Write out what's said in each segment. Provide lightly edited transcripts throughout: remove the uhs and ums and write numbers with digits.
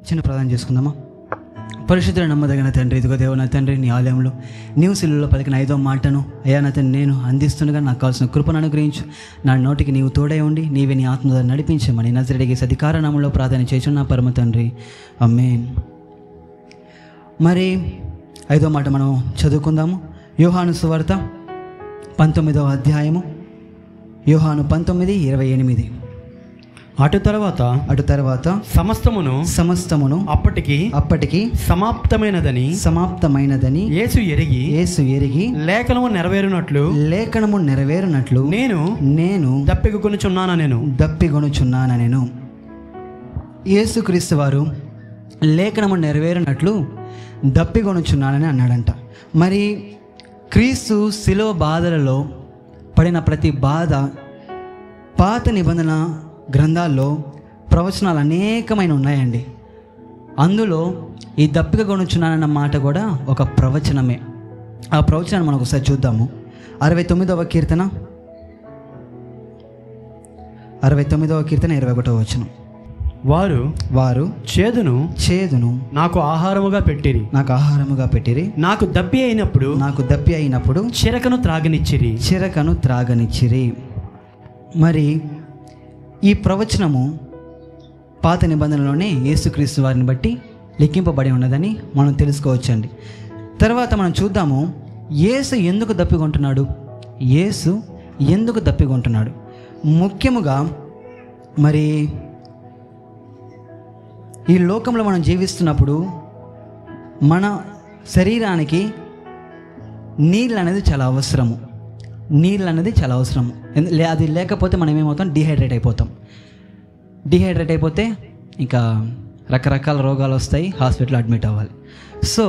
చిన్న ప్రార్థన చేసుకుందామా. పరిశుద్ధుల నమ్మదగిన తండ్రి, ఇదిగో దేవ నా తండ్రి, నీ ఆలయంలో నీవు శిలువలో పలికిన 5వ మాటను అయ్యా నా తండ్రి నేను అందిస్తుండగా నాకు కావాల్సిన కృపను అనుగ్రహించు. నా నోటికి నీవు తోడై ఉండి నీవే నీ ఆత్మ ద్వారా నడిపించమని నజరేయుడైన యేసు అధికార నామములో ప్రార్థన చేస్తున్నా పరమ తండ్రి, ఆమేన్. మరి 5వ మాట మనం చదువుకుందాము. యోహాను సువార్త 19వ అధ్యాయము, యోహాను 19:28. అటు తర్వాత సమస్తమును అప్పటికి సమాప్తమైనదని యేసు ఎరిగి లేఖనము నెరవేరునట్లు నేను దప్పికొనుచున్నాను. యేసుక్రీస్తు వారు లేఖనము నెరవేరునట్లు దప్పికొనుచున్నానని అన్నాడంట. మరి క్రీస్తు శిలువ బాధలలో పడిన ప్రతి బాధ పాత నిబంధన గ్రంథాల్లో ప్రవచనాలు అనేకమైన ఉన్నాయండి. అందులో ఈ దప్పిక కొనుచున్నానన్న మాట కూడా ఒక ప్రవచనమే. ఆ ప్రవచనాన్ని మనం ఒకసారి చూద్దాము. 69వ కీర్తన 21వ వచనం. వారు చేదును నాకు ఆహారముగా పెట్టిరి, నాకు దప్పి అయినప్పుడు చిరకను త్రాగనిచ్చిరి. మరి ఈ ప్రవచనము పాత నిబంధనలోనే యేసుక్రీస్తు వారిని బట్టి లెక్కింపబడి ఉన్నదని మనం తెలుసుకోవచ్చండి. తర్వాత మనం చూద్దాము, యేసు ఎందుకు దప్పికొంటున్నాడు. ముఖ్యముగా మరి ఈ లోకంలో మనం జీవిస్తున్నప్పుడు మన శరీరానికి నీళ్ళు అనేది చాలా అవసరము. అది లేకపోతే మనం ఏమవుతాం, డిహైడ్రేట్ అయిపోతే ఇంకా రకరకాల రోగాలు వస్తాయి, హాస్పిటల్ అడ్మిట్ అవ్వాలి. సో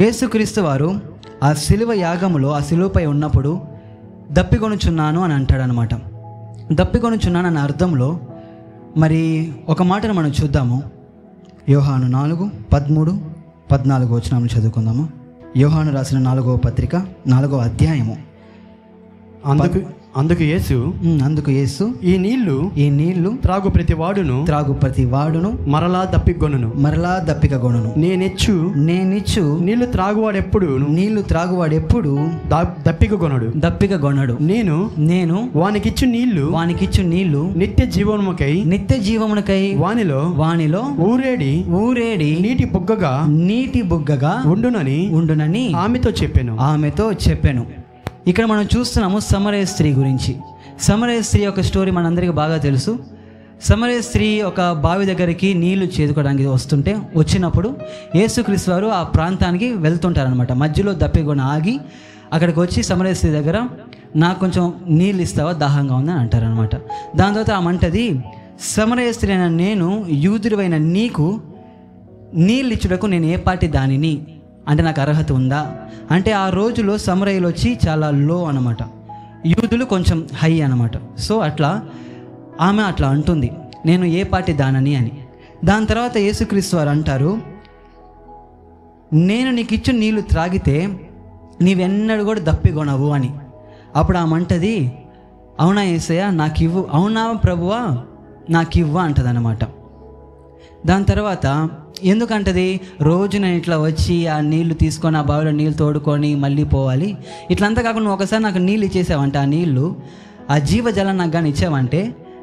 యేసుక్రీస్తు వారు ఆ శిలువ యాగములో ఆ శిలువపై ఉన్నప్పుడు దప్పికొనుచున్నాను అని అంటాడనమాట. దప్పికొనుచున్నాను అన్న అర్థంలో మరి ఒక మాటను మనం చూద్దాము. యోహాను 4:13-14 వచనాలను చదువుకుందాము. యోహాను రాసిన 4వ పత్రిక 4వ అధ్యాయము. అందుకు యేసు ఈ నీళ్లు త్రాగు ప్రతి వాడును మరలా దప్పికగొనును. నేనిచ్చు నీళ్లు త్రాగువాడెప్పుడు దప్పికగొనడు. నేను వానికిచ్చు నీళ్లు నిత్య జీవమునకై వానిలో ఊరేడి నీటి బుగ్గగా ఉండునని ఆమెతో చెప్పాను. ఇక్కడ మనం చూస్తున్నాము సమరయ స్త్రీ గురించి. సమరయ స్త్రీ యొక్క స్టోరీ మనందరికీ బాగా తెలుసు. సమరయ స్త్రీ ఒక బావి దగ్గరికి నీళ్లు చేదుకోవడానికి వచ్చినప్పుడు యేసుక్రీస్తు వారు ఆ ప్రాంతానికి వెళ్తుంటారనమాట. మధ్యలో దప్పికొన ఆగి అక్కడికి వచ్చి సమరయ స్త్రీ దగ్గర నాకు కొంచెం నీళ్ళు ఇస్తావా, దాహంగా ఉందని అంటారనమాట. దాని తర్వాత ఆమంటది, సమరయ స్త్రీ అయిన నేను యూదుడివైన నీకు నీళ్ళు ఇచ్చుటకు నేను ఏ పాటి దానిని, అంటే నాకు అర్హత ఉందా అంటే ఆ రోజులో సమరయులు వచ్చి చాలా లో అనమాట, యూదులు కొంచెం హై అనమాట. సో ఆమె అట్లా అంటుంది, నేను ఏ పాటి దానని అని. దాని తర్వాత యేసుక్రీస్తు వారు అంటారు, నేను నీకు ఇచ్చిన నీళ్ళు త్రాగితే నీవెన్నడూ కూడా దప్పికొనవు అని. అప్పుడు ఆమె అంటది, అవునా యేసయ్య నాకివ్వు, అవునా ప్రభువా నాకివ్వు అంటదన్నమాట. దాని తర్వాత ఎందుకంటది, రోజు నేను ఇట్లా వచ్చి ఆ నీళ్లు తీసుకొని ఆ బావిలో నీళ్ళు తోడుకొని మళ్ళీ పోవాలి, ఇట్లంతా కాకుండా నువ్వు ఒకసారి నాకు నీళ్ళు ఇచ్చేసావంటే ఆ నీళ్ళు ఆ జీవజలం నాకు కానీ ఇచ్చావంటే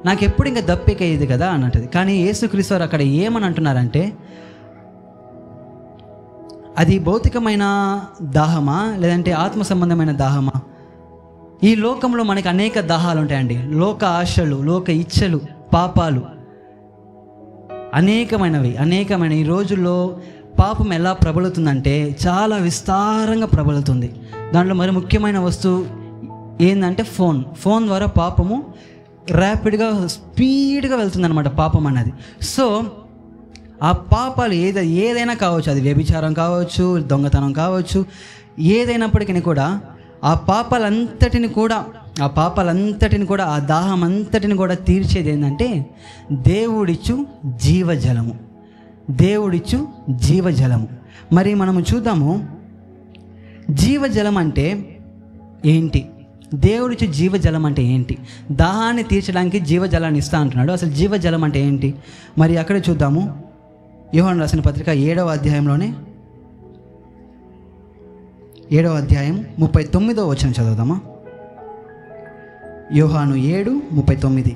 నాకు ఎప్పుడు ఇంకా దప్పిక అయ్యేది కదా అన్నది. కానీ యేసుక్రీస్తు వారు అక్కడ ఏమని అంటున్నారంటే, అది భౌతికమైన దాహమా లేదంటే ఆత్మ సంబంధమైన దాహమా? ఈ లోకంలో మనకి అనేక దాహాలు ఉంటాయండి. లోక ఆశలు, లోక ఇచ్చలు, పాపాలు అనేకమైనవి. ఈ రోజుల్లో పాపం ఎలా ప్రబలుతుందంటే చాలా విస్తారంగా ప్రబలుతుంది. దాంట్లో మరి ముఖ్యమైన వస్తువు ఏంటంటే ఫోన్ ద్వారా పాపము ర్యాపిడ్గా స్పీడ్గా వెళ్తుందన్నమాట పాపం అన్నది. సో ఆ పాపాలు ఏదైనా కావచ్చు, అది వ్యభిచారం కావచ్చు, దొంగతనం కావచ్చు, ఏదైనప్పటికీ కూడా ఆ పాపాలంతటిని కూడా ఆ దాహం అంతటిని కూడా తీర్చేది ఏంటంటే దేవుడిచ్చు జీవజలము. మరి మనము చూద్దాము, జీవజలం అంటే ఏంటి, దేవుడిచ్చు జీవజలం అంటే ఏంటి? దాహాన్ని తీర్చడానికి జీవజలాన్ని ఇస్తా అంటున్నాడు. అసలు జీవజలం అంటే ఏంటి మరి అక్కడే చూద్దాము. యోహాను రాసిన పత్రిక 7వ అధ్యాయంలోనే 7వ అధ్యాయం 39వ వచనం చదువుదామా. యోహాను 7:39.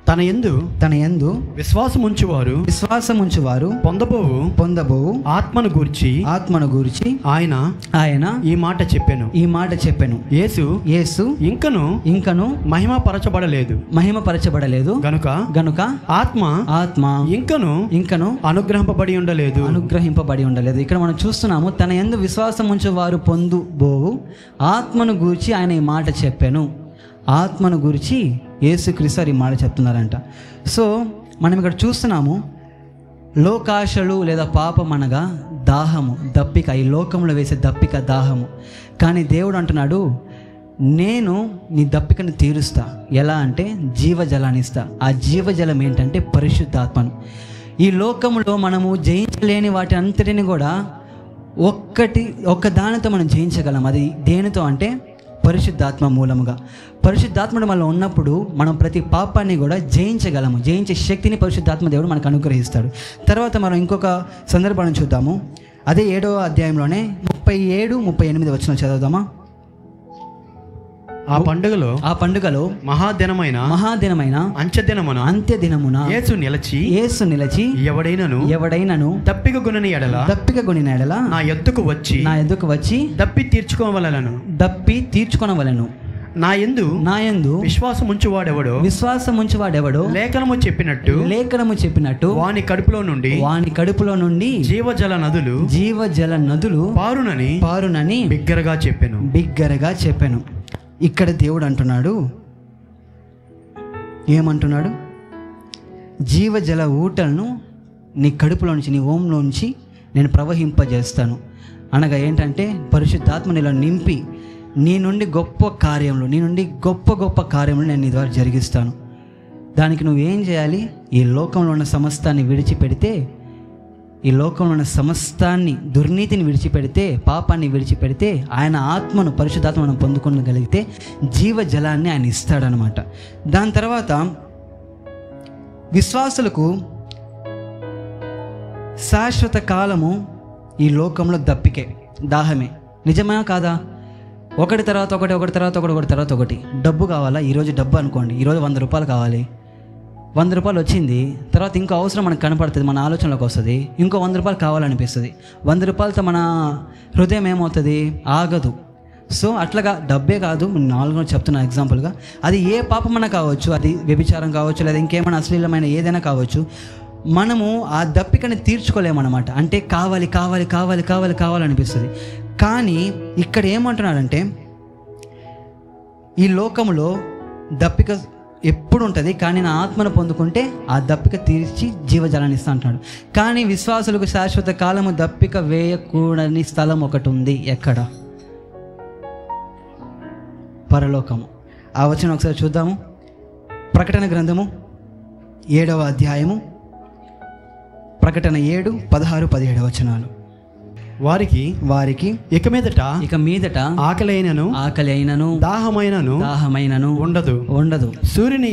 తన యందు విశ్వాసముంచువారు పొందబోవు ఆత్మను గూర్చి ఆయన ఈ మాట చెప్పెను. యేసు ఇంకను మహిమపరచబడలేదు గనుక ఆత్మ ఇంకను అనుగ్రహింపబడి ఉండలేదు. ఇక్కడ మనం చూస్తున్నాము, తన యందు విశ్వాసం ఉంచువారు పొందుబోవు ఆత్మను గూర్చి ఆయన ఈ మాట చెప్పాను. ఆత్మను గురించి యేసుక్రీస్తు ఈ మాట చెప్తున్నారంట. సో మనం ఇక్కడ చూస్తున్నాము, లోకాశలు లేదా పాపం అనగా దాహము, దప్పిక, ఈ లోకంలో వేసే దప్పిక, దాహము. కానీ దేవుడు అంటున్నాడు, నేను నీ దప్పికను తీరుస్తా. ఎలా అంటే జీవజలాన్ని ఇస్తా. ఆ జీవజలం ఏంటంటే పరిశుద్ధాత్మను. ఈ లోకంలో మనము జయించలేని వాటి అంతటిని కూడా ఒక్క దానితో మనం జయించగలం. అది దేనితో అంటే పరిశుద్ధాత్మ మూలముగా. పరిశుద్ధాత్ముడు మనలో ఉన్నప్పుడు మనం ప్రతి పాపాన్ని కూడా జయించగలము. జయించే శక్తిని పరిశుద్ధాత్మ దేవుడు మనకు అనుగ్రహిస్తాడు. తర్వాత మనం ఇంకొక సందర్భాన్ని చూద్దాము. అదే 7వ అధ్యాయంలోనే 37-38 వచనం చదువుదామా. ఆ పండుగలో మహాదినమైన అంత్యదినమున యేసు నిలచి ఎవడైనను దప్పిక కొనిన ఎడల నా యొద్దకు వచ్చి దప్పి తీర్చుకొనవలెను. నా యందు విశ్వాసముంచువాడెవడో లేఖనము చెప్పినట్టు వాని కడుపులో నుండి జీవజల నదులు పారునని బిగ్గరగా చెప్పెను. ఇక్కడ దేవుడు అంటున్నాడు, ఏమంటున్నాడు? జీవజల ఊటలను నీ కడుపులో నుంచి, నీ ఓంలో నుంచి నేను ప్రవహింపజేస్తాను. అనగా ఏంటంటే పరిశుద్ధాత్మ నీలో నింపి నీ నుండి గొప్ప కార్యములు నేను నీ ద్వారా జరిగిస్తాను. దానికి నువ్వేం చేయాలి? ఈ లోకంలో ఉన్న సమస్తాన్ని విడిచిపెడితే, ఈ లోకంలో ఉన్న సమస్తాన్ని, దుర్నీతిని విడిచిపెడితే, పాపాన్ని విడిచిపెడితే, ఆయన ఆత్మను, పరిశుద్ధాత్మను పొందుకోగలిగితే జీవజలాన్ని ఆయన ఇస్తాడనమాట. దాని తర్వాత విశ్వాసులకు శాశ్వత కాలము ఈ లోకంలో దప్పికే, దాహమే. నిజమే కాదా? ఒకటి తర్వాత ఒకటి. డబ్బు కావాలా? ఈరోజు డబ్బు అనుకోండి, ఈరోజు 100 రూపాయలు కావాలి. 100 రూపాయలు వచ్చింది, తర్వాత ఇంకో అవసరం మనకు కనపడుతుంది, మన ఆలోచనలోకి వస్తుంది, ఇంకో 100 రూపాయలు కావాలనిపిస్తుంది. 100 రూపాయలతో మన హృదయం ఏమవుతుంది? ఆగదు. సో అట్లాగా డబ్బే కాదు, 4 చెప్తున్నా ఎగ్జాంపుల్గా. అది ఏ పాపమైనా కావచ్చు, అది వ్యభిచారం కావచ్చు, లేదా ఇంకేమైనా అశ్లీలమైన ఏదైనా కావచ్చు. మనము ఆ దప్పికని తీర్చుకోలేమన్నమాట. అంటే కావాలనిపిస్తుంది. కానీ ఇక్కడ ఏమంటున్నాడంటే, ఈ లోకంలో దప్పిక ఎప్పుడు ఉంటుంది, కానీ నా ఆత్మను పొందుకుంటే ఆ దప్పిక తీర్చి జీవజలాన్ని ఇస్తా అంటున్నాడు. కానీ విశ్వాసులకు శాశ్వత కాలము దప్పిక వేయకూడని స్థలం ఒకటి ఉంది. ఎక్కడ? పరలోకము. ఆ వచనం ఒకసారి చూద్దాము. ప్రకటన గ్రంథము 7వ అధ్యాయము, ప్రకటన 7:16-17 వచనాలు. వారికి ఇక మీదట ఆకలి అయినను దాహమైనను ఉండదు. సూర్యుని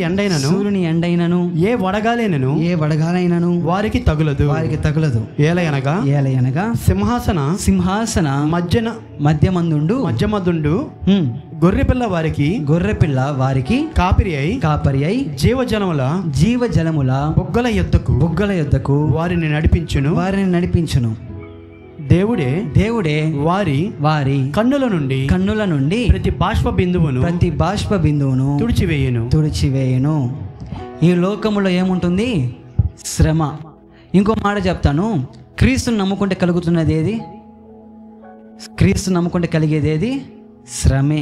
ఎండైనను ఏ వడగాలైనను వారికి తగులదు. ఏలయనగా సింహాసన మధ్యమందుండు గొర్రెపిల్ల వారికి కాపరి అయి జీవజలముల బుగ్గల యొద్దకు వారిని నడిపించును. దేవుడే వారి కన్నుల నుండి ప్రతి బాష్ప బిందువును తుడిచివేయును. ఈ లోకములో ఏముంటుంది? శ్రమ. ఇంకో మాట చెప్తాను, క్రీస్తుని నమ్ముకుంటే కలుగుతున్నది ఏది? క్రీస్తుని నమ్ముకుంటే కలిగేది ఏది? శ్రమే.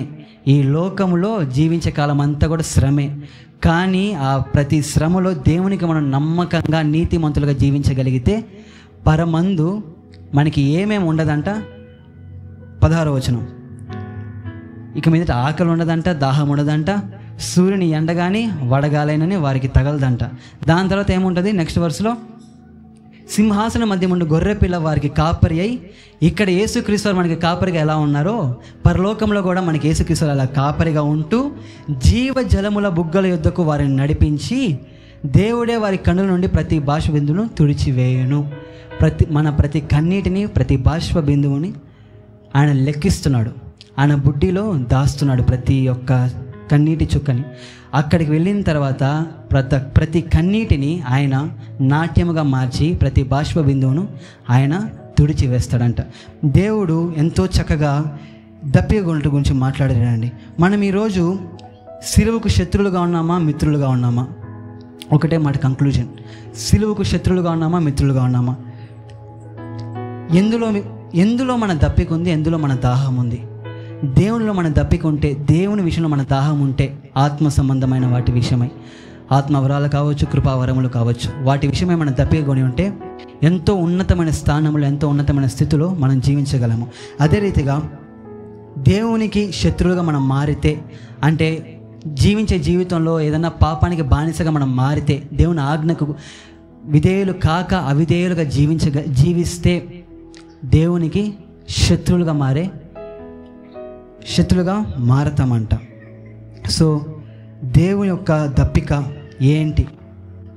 ఈ లోకములో జీవించే కాలం అంతా కూడా శ్రమే. కానీ ఆ ప్రతి శ్రమలో దేవునికి మనం నమ్మకంగా నీతిమంతులుగా జీవించగలిగితే పరమందు మనకి ఏమేమి ఉండదంట. 16వ వచనం, ఇక మీదట ఆకలి ఉండదంట, దాహం ఉండదంట, సూర్యుని ఎండగాని వడగాలైనని వారికి తగలదంట. దాని తర్వాత ఏముంటుంది? నెక్స్ట్ వర్స్లో, సింహాసన మధ్యముండు గొర్రెపిల్ల వారికి కాపరి అయి. ఇక్కడ యేసుక్రీస్తు మనకి కాపరిగా ఎలా ఉన్నారో, పరలోకంలో కూడా మనకి యేసుక్రీస్తు అలా కాపరిగా ఉంటూ జీవజలముల బుగ్గల యొద్దకు వారిని నడిపించి దేవుడే వారి కన్నుల నుండి ప్రతి బాష్ప బిందువును తుడిచివేయును. ప్రతి కన్నీటిని, ప్రతి బాష్ప బిందువుని ఆయన లెక్కిస్తున్నాడు. ఆయన బుడ్డిలో దాస్తున్నాడు ప్రతి ఒక్క కన్నీటి చుక్కని. అక్కడికి వెళ్ళిన తర్వాత ప్రతి కన్నీటిని ఆయన నాట్యముగా మార్చి ప్రతి బాష్ప బిందువును ఆయన తుడిచి వేస్తాడంట. దేవుడు ఎంతో చక్కగా దప్పిక గొంతు గురించి మాట్లాడాడండి. మనం ఈరోజు సిలువకు శత్రువులుగా ఉన్నామా, మిత్రులుగా ఉన్నామా? ఒకటే మాట కంక్లూజన్. సిలువకు శత్రువులుగా ఉన్నామా, మిత్రులుగా ఉన్నామా? ఎందులో మన దప్పిక ఉంది, ఎందులో మన దాహం ఉంది? దేవునిలో మన దప్పిక ఉంటే, దేవుని విషయంలో మన దాహం ఉంటే, ఆత్మ సంబంధమైన వాటి విషయమై, ఆత్మవరాలు కావచ్చు, కృపావరములు కావచ్చు, వాటి విషయమై మన దప్పిక కొని ఉంటే ఎంతో ఉన్నతమైన స్థానంలో, ఎంతో ఉన్నతమైన స్థితిలో మనం జీవించగలము. అదే రీతిగా దేవునికి శత్రువులుగా మనం మారితే, అంటే జీవించే జీవితంలో ఏదైనా పాపానికి బానిసగా మనం మారితే, దేవుని ఆజ్ఞకు విధేయులు కాక అవిధేయులుగా జీవిస్తే దేవునికి శత్రువులుగా మారతామంట. సో దేవుని యొక్క దప్పిక ఏంటి?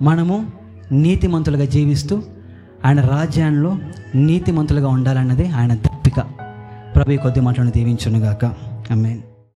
మనము నీతిమంతులుగా జీవిస్తూ ఆయన రాజ్యంలో నీతిమంతులుగా ఉండాలన్నదే ఆయన దప్పిక. ప్రభు కొద్ది మాటలను దీవించునుగాక. ఆమేన్.